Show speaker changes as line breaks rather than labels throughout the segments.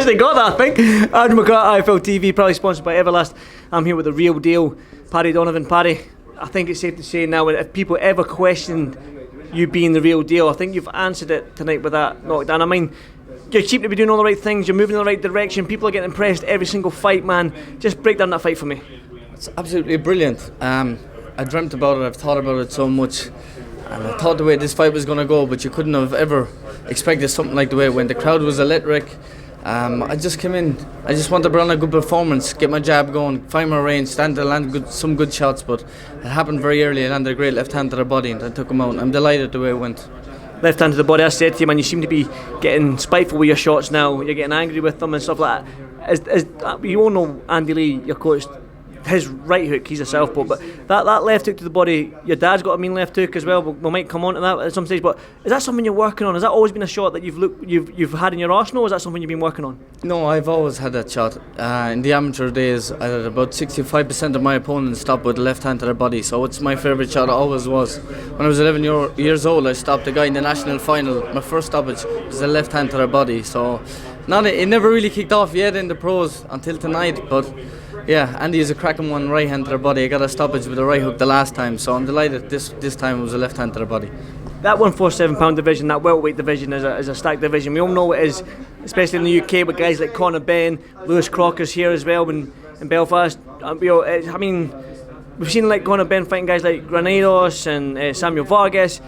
actually got that, I think. Andrew McCART, IFL TV, probably sponsored by Everlast. I'm here with the real deal, Paddy Donovan. Paddy, I think it's safe to say now, if people ever question you being the real deal, I think you've answered it tonight with that knockdown. I mean, you're cheap to be doing all the right things, you're moving in the right direction, people are getting impressed every single fight, man. Just break down that fight for me.
It's absolutely brilliant. I dreamt about it, I've thought about it so much, and I thought the way this fight was going to go, but you couldn't have ever expected something like the way it went. The crowd was electric. I just came in, I just wanted to run a good performance, get my jab going, find my range, stand to land some good shots, but it happened very early. I landed a great left hand to the body and I took him out. I'm delighted the way it went.
Left hand to the body, I said to you, man, you seem to be getting spiteful with your shots now, you're getting angry with them and stuff like that. You all know Andy Lee, your coach, his right hook, he's a southpaw, but that left hook to the body, your dad's got a mean left hook as well, we might come on to that at some stage, but is that something you're working on? Has that always been a shot that you've had in your arsenal, or is that something you've been working on?
No, I've always had that shot. In the amateur days, I had about 65% of my opponents stop with the left hand to their body, so it's my favourite shot, it always was. When I was 11 years old, I stopped a guy in the national final. My first stoppage was a left hand to their body, so it never really kicked off yet in the pros until tonight, but yeah, Andy is a cracking one, right hand to their body. I got a stoppage with a right hook the last time, so I'm delighted this time it was a left hand to their body.
That 147 pound division, that welterweight division is a stacked division. We all know it is, especially in the UK with guys like Conor Benn, Lewis Crocker's here as well in Belfast. I mean, we've seen like Conor Benn fighting guys like Granados and Samuel Vargas.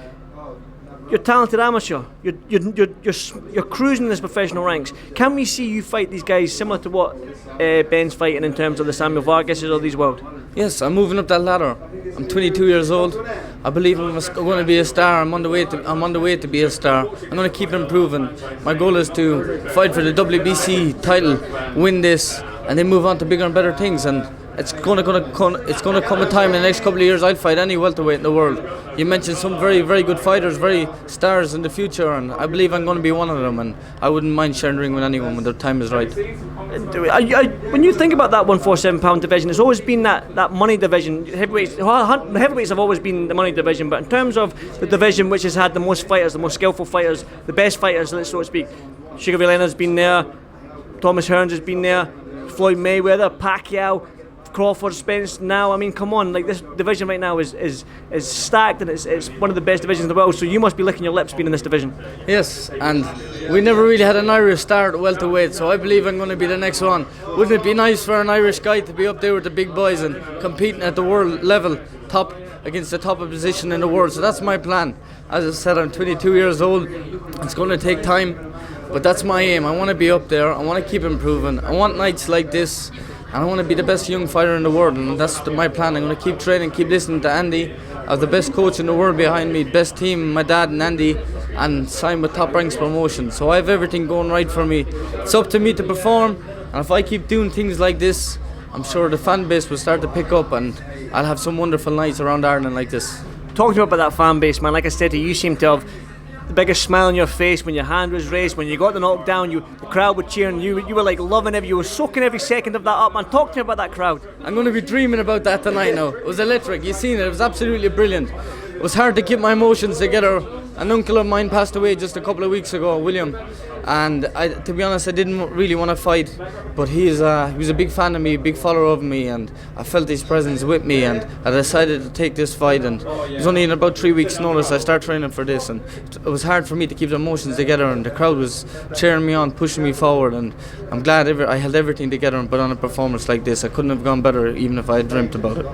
You're a talented amateur. You're cruising in this professional ranks. Can we see you fight these guys similar to what Ben's fighting in terms of the Samuel Vargases of these world?
Yes, I'm moving up that ladder. I'm 22 years old. I believe I'm going to be a star. I'm on the way to be a star. I'm going to keep improving. My goal is to fight for the WBC title, win this, and then move on to bigger and better things. And it's going to come a time in the next couple of years I'll fight any welterweight in the world. You mentioned some very, very good fighters, very stars in the future, and I believe I'm going to be one of them, and I wouldn't mind sharing the ring with anyone when the time is right.
When you think about that 147 pound division, it's always been that money division. Heavyweights have always been the money division, but in terms of the division which has had the most fighters, the most skillful fighters, the best fighters, so to speak, Sugar Ray Leonard's been there, Thomas Hearns has been there, Floyd Mayweather, Pacquiao, Crawford, Spence. Now, I mean, come on, like this division right now is stacked, and it's one of the best divisions in the world, so you must be licking your lips being in this division.
Yes, and we never really had an Irish star at welterweight, so I believe I'm going to be the next one. Wouldn't it be nice for an Irish guy to be up there with the big boys and competing at the world level, top against the top position in the world? So that's my plan. As I said, I'm 22 years old. It's going to take time, but that's my aim. I want to be up there. I want to keep improving. I want nights like this, and I want to be the best young fighter in the world, and that's my plan. I'm going to keep training, keep listening to Andy. I have the best coach in the world behind me, best team, my dad and Andy, and sign with Top Ranks Promotion. So I have everything going right for me. It's up to me to perform, and if I keep doing things like this, I'm sure the fan base will start to pick up, and I'll have some wonderful nights around Ireland like this.
Talking about that fan base, man, like I said to you, you seem to have the biggest smile on your face when your hand was raised, when you got the knockdown, the crowd were cheering, you were like loving it, you were soaking every second of that up, man. Talk to me about that crowd.
I'm going to be dreaming about that tonight now. It was electric, you've seen it, it was absolutely brilliant. It was hard to keep my emotions together. An uncle of mine passed away just a couple of weeks ago, William, and to be honest, I didn't really want to fight, but he was a big fan of me, big follower of me, and I felt his presence with me, and I decided to take this fight, and it was only in about 3 weeks' notice I started training for this, and it was hard for me to keep the emotions together, and the crowd was cheering me on, pushing me forward, and I'm glad I held everything together and put on a performance like this. I couldn't have gone better even if I had dreamt about it.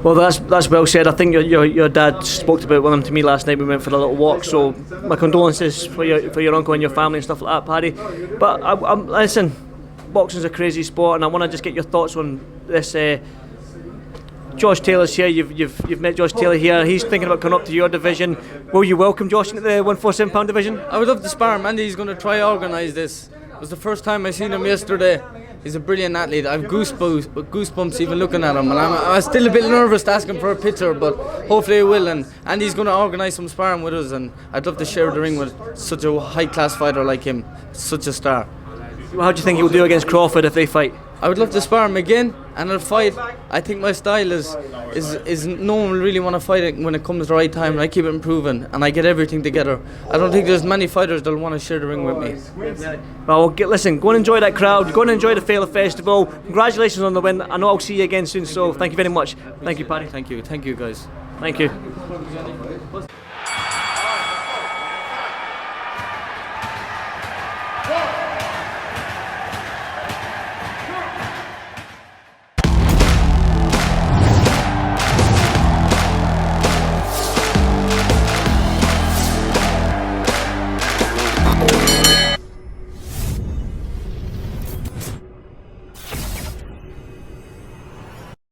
Well, that's well said. I think your dad spoke about one of them to me last night. We went for a little walk, so my condolences for your uncle and your family and stuff like that, Paddy. But listen, boxing's a crazy sport, and I want to just get your thoughts on this. Josh Taylor's here. You've met Josh Taylor here. He's thinking about coming up to your division. Will you welcome Josh into the 147 pound division? I
would love to spar him. Andy's going to try organise this. It was the first time I seen him yesterday. He's a brilliant athlete. I have goosebumps even looking at him, and I'm still a bit nervous to ask him for a picture, but hopefully he will. And Andy's going to organise some sparring with us, and I'd love to share the ring with such a high-class fighter like him, such a star.
How do you think he'll do against Crawford if they fight?
I would love to spar him again, And I'll fight. I think my style is no one will really want to fight it when it comes the right time, and I keep improving and I get everything together. I don't think there's many fighters that'll want to share the ring with me.
Well, listen, go and enjoy that crowd. Go and enjoy the Failure Festival. Congratulations on the win. I know I'll see you again soon. So thank you very much. Thank you, Paddy.
Thank you, guys.
Thank you.